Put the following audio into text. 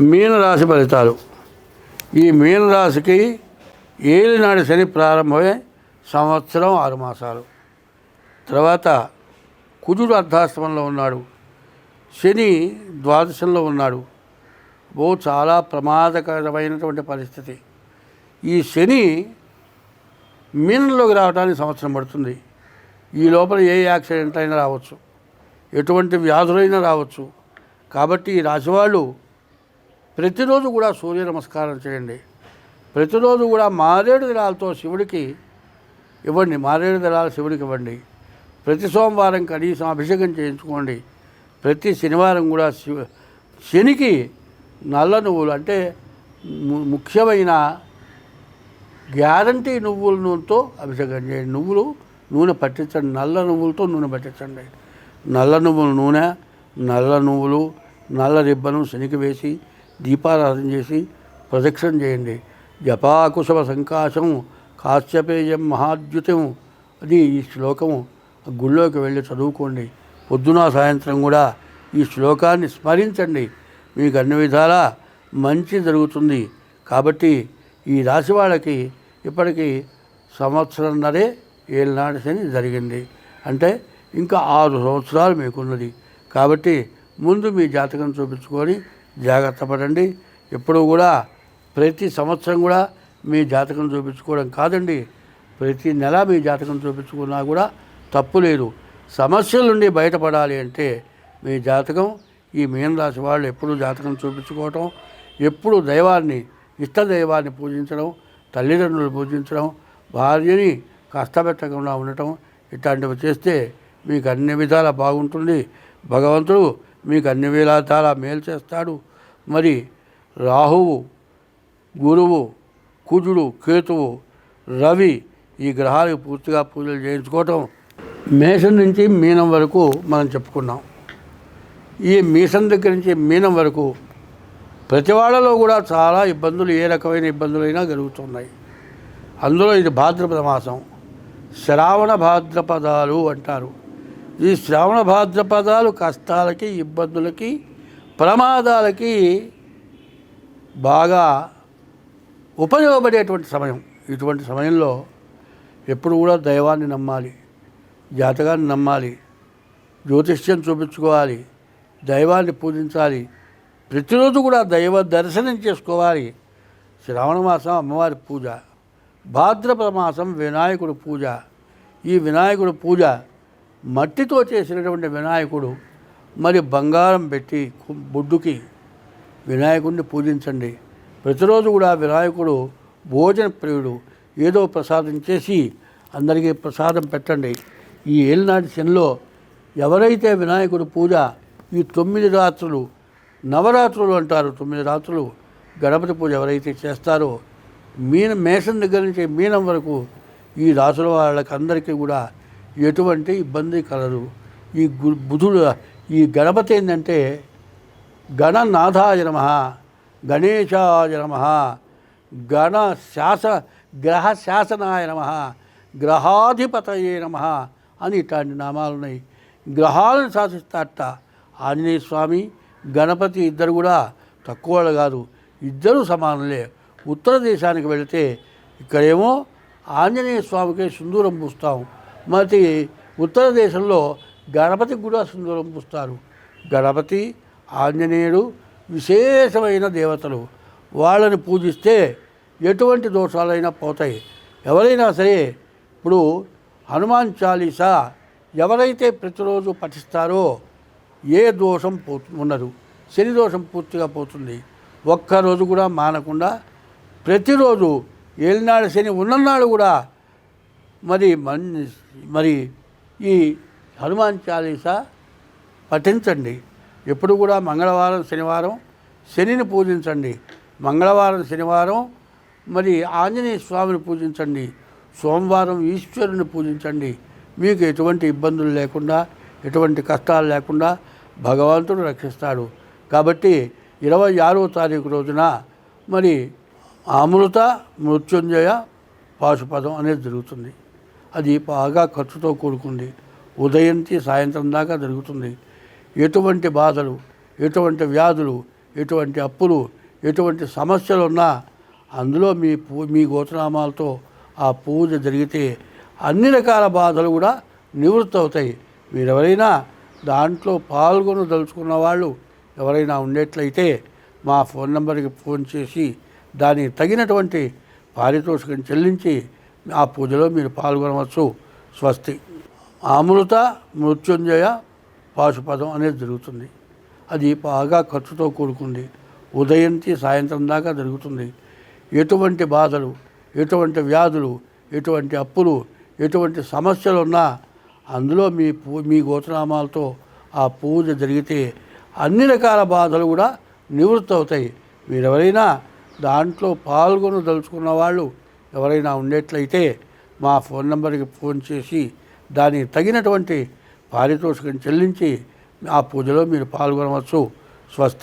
మీనరాశి ఫలితాలు. ఈ మీనరాశికి ఏలినాడు శని ప్రారంభమై సంవత్సరం 6 మాసాలు. తర్వాత కుజుడు అర్ధాష్టమంలో ఉన్నాడు, శని ద్వాదశంలో ఉన్నాడు. చాలా ప్రమాదకరమైనటువంటి పరిస్థితి. ఈ శని మీనంలోకి రావడానికి సంవత్సరం పడుతుంది. ఈ లోపల ఏ యాక్సిడెంట్ అయినా రావచ్చు, ఎటువంటి వ్యాధులైనా రావచ్చు. కాబట్టి ఈ రాశివాళ్ళు ప్రతిరోజు కూడా సూర్య నమస్కారం చేయండి. ప్రతిరోజు కూడా మారేడు దళాలతో శివుడికి ఇవ్వండి, మారేడు దళాలు శివుడికి ఇవ్వండి. ప్రతి సోమవారం కనీసం అభిషేకం చేయించుకోండి. ప్రతి శనివారం కూడా శనికి నల్ల నువ్వులు అంటే ముఖ్యమైన గ్యారంటీ నువ్వుల నూనెతో అభిషేకం చేయండి. నువ్వులు నూనె పట్టించండి, నల్ల నువ్వులతో నూనె పట్టించండి. నల్ల నువ్వుల నూనె, నల్ల నువ్వులు, నల్ల రిబ్బను శనికి వేసి దీపారాధన చేసి ప్రదక్షిణ చేయండి. జపాకుశవ సంకాశం కాశ్యపేయం మహాద్యుతం, అది ఈ శ్లోకము గుళ్ళోకి వెళ్ళి చదువుకోండి. పొద్దున సాయంత్రం కూడా ఈ శ్లోకాన్ని స్మరించండి. మీకు అన్ని విధాలా మంచి జరుగుతుంది. కాబట్టి ఈ రాశి వాళ్ళకి ఇప్పటికీ సంవత్సరంన్నరే ఏలినాడు శని జరిగింది. అంటే ఇంకా 6 సంవత్సరాలు మీకున్నది. కాబట్టి ముందు మీ జాతకం చూపించుకొని జాగ్రత్త పడండి. ఎప్పుడు కూడా ప్రతి సంవత్సరం కూడా మీ జాతకం చూపించుకోవడం కాదండి, ప్రతి నెల మీ జాతకం చూపించుకున్నా కూడా తప్పు లేదు. సమస్యల నుండి బయటపడాలి అంటే మీ జాతకం, ఈ మీనరాశి వాళ్ళు ఎప్పుడు జాతకం చూపించుకోవటం, ఎప్పుడు దైవాన్ని, ఇష్టదైవాన్ని పూజించడం, తల్లిదండ్రులు పూజించడం, భార్యని కష్టపెట్టకుండా ఉండటం, ఇట్లాంటివి చేస్తే మీకు అన్ని విధాలా బాగుంటుంది. భగవంతుడు మీకు అన్ని విధాలా మేలు చేస్తాడు. మరి రాహువు, గురువు, కుజుడు, కేతువు, రవి ఈ గ్రహాలకు పూర్తిగా పూజలు చేయించుకోవటం. మేషం నుంచి మీనం వరకు మనం చెప్పుకున్నాం. ఈ మీసం దగ్గర నుంచి మీనం వరకు ప్రతి వాళ్ళలో కూడా చాలా ఇబ్బందులు, ఏ రకమైన ఇబ్బందులైనా కలుగుతున్నాయి. అందులో ఇది భాద్రపద మాసం, శ్రావణ భాద్రపదాలు అంటారు. ఈ శ్రావణ భాద్రపదాలు కష్టాలకి, ఇబ్బందులకి, ప్రమాదాలకి బాగా ఉపయోగపడేటువంటి సమయం. ఇటువంటి సమయంలో ఎప్పుడు కూడా దైవాన్ని నమ్మాలి, జాతకాన్ని నమ్మాలి, జ్యోతిష్యం చూపించుకోవాలి, దైవాన్ని పూజించాలి. ప్రతిరోజు కూడా దైవ దర్శనం చేసుకోవాలి. శ్రావణ మాసం అమ్మవారి పూజ, భాద్రపద మాసం వినాయకుడు పూజ. ఈ వినాయకుడు పూజ మట్టితో చేసినటువంటి వినాయకుడు, మరి బంగారం పెట్టి బొడ్డుకి వినాయకుడిని పూజించండి. ప్రతిరోజు కూడా వినాయకుడు భోజన ప్రియుడు. ఏదో ప్రసాదం చేసి అందరికీ ప్రసాదం పెట్టండి. ఈ ఏలినాటి శనిలో ఎవరైతే వినాయకుడు పూజ ఈ 9 రాత్రులు, నవరాత్రులు అంటారు, 9 రాత్రులు గణపతి పూజ ఎవరైతే చేస్తారో, మేషం దగ్గర నుంచి మీనం వరకు ఈ రాసుల వాళ్ళకి అందరికీ కూడా ఎటువంటి ఇబ్బంది కలదు. ఈ బుధుడు, ఈ గణపతి ఏంటంటే గణనాథాయ నమః, గణేశాయ నమః, గ్రహ శాసనాయ నమః, గ్రహాధిపతయే నమః అని ఇట్లాంటి నామాలు ఉన్నాయి. గ్రహాలను శాసిస్తారట ఆంజనేయ స్వామి, గణపతి ఇద్దరు కూడా తక్కువ కాదు, ఇద్దరు సమానులే. ఉత్తర దేశానికి వెళితే ఇక్కడేమో ఆంజనేయ స్వామికి సింధూరం పూస్తాం, మరి ఉత్తర దేశంలో గణపతికి కూడా సింధూరం పూస్తారు. గణపతి, ఆంజనేయుడు విశేషమైన దేవతలు. వాళ్ళని పూజిస్తే ఎటువంటి దోషాలైనా పోతాయి. ఎవరైనా సరే, ఇప్పుడు హనుమాన్ చాలీసా ఎవరైతే ప్రతిరోజు పఠిస్తారో ఏ దోషం ఉండదు, శని దోషం పూర్తిగా పోతుంది. ఒక్కరోజు కూడా మానకుండా ప్రతిరోజు ఏలినాడు శని ఉన్ననాడు కూడా మరి ఈ హనుమాన్ చాలీసా పఠించండి. ఎప్పుడు కూడా మంగళవారం, శనివారం శనిని పూజించండి. మంగళవారం, శనివారం మరి ఆంజనేయ స్వామిని పూజించండి. సోమవారం ఈశ్వరుని పూజించండి. మీకు ఎటువంటి ఇబ్బందులు లేకుండా, ఎటువంటి కష్టాలు లేకుండా భగవంతుడు రక్షిస్తాడు. కాబట్టి 26వ తారీఖు రోజున మరి అమృత మృత్యుంజయ పాశుపదం అనేది జరుగుతుంది. అది బాగా ఖర్చుతో కూడుకుంది. ఉదయం నుంచి సాయంత్రం దాకా జరుగుతుంది. ఎటువంటి బాధలు, ఎటువంటి వ్యాధులు, ఎటువంటి అప్పులు ఎటువంటి సమస్యలు ఉన్నా అందులో మీ గోత్రనామాలతో ఆ పూజ జరిగితే అన్ని రకాల బాధలు కూడా నివృత్తి అవుతాయి. మీరెవరైనా దాంట్లో పాల్గొనదలుచుకున్న వాళ్ళు ఎవరైనా ఉండేట్లయితే మా ఫోన్ నెంబర్కి ఫోన్ చేసి దానికి తగినటువంటి పారితోషికం చెల్లించి ఆ పూజలో మీరు పాల్గొనవచ్చు. స్వస్తి. అమృత మృత్యుంజయ పాశుపదం అనేది జరుగుతుంది. అది బాగా ఖర్చుతో కూడుకుంది. ఉదయంకి సాయంత్రం దాకా జరుగుతుంది. ఎటువంటి బాధలు, ఎటువంటి వ్యాధులు, ఎటువంటి అప్పులు, ఎటువంటి సమస్యలు ఉన్నా అందులో మీ గోత్రనామాలతో ఆ పూజ జరిగితే అన్ని రకాల బాధలు కూడా నివృత్తి అవుతాయి. మీరెవరైనా దాంట్లో పాల్గొనదలుచుకున్న వాళ్ళు ఎవరైనా ఉండేట్లయితే మా ఫోన్ నెంబర్కి ఫోన్ చేసి దానికి తగినటువంటి పారితోషికం చెల్లించి ఆ పూజలో మీరు పాల్గొనవచ్చు. స్వస్తి.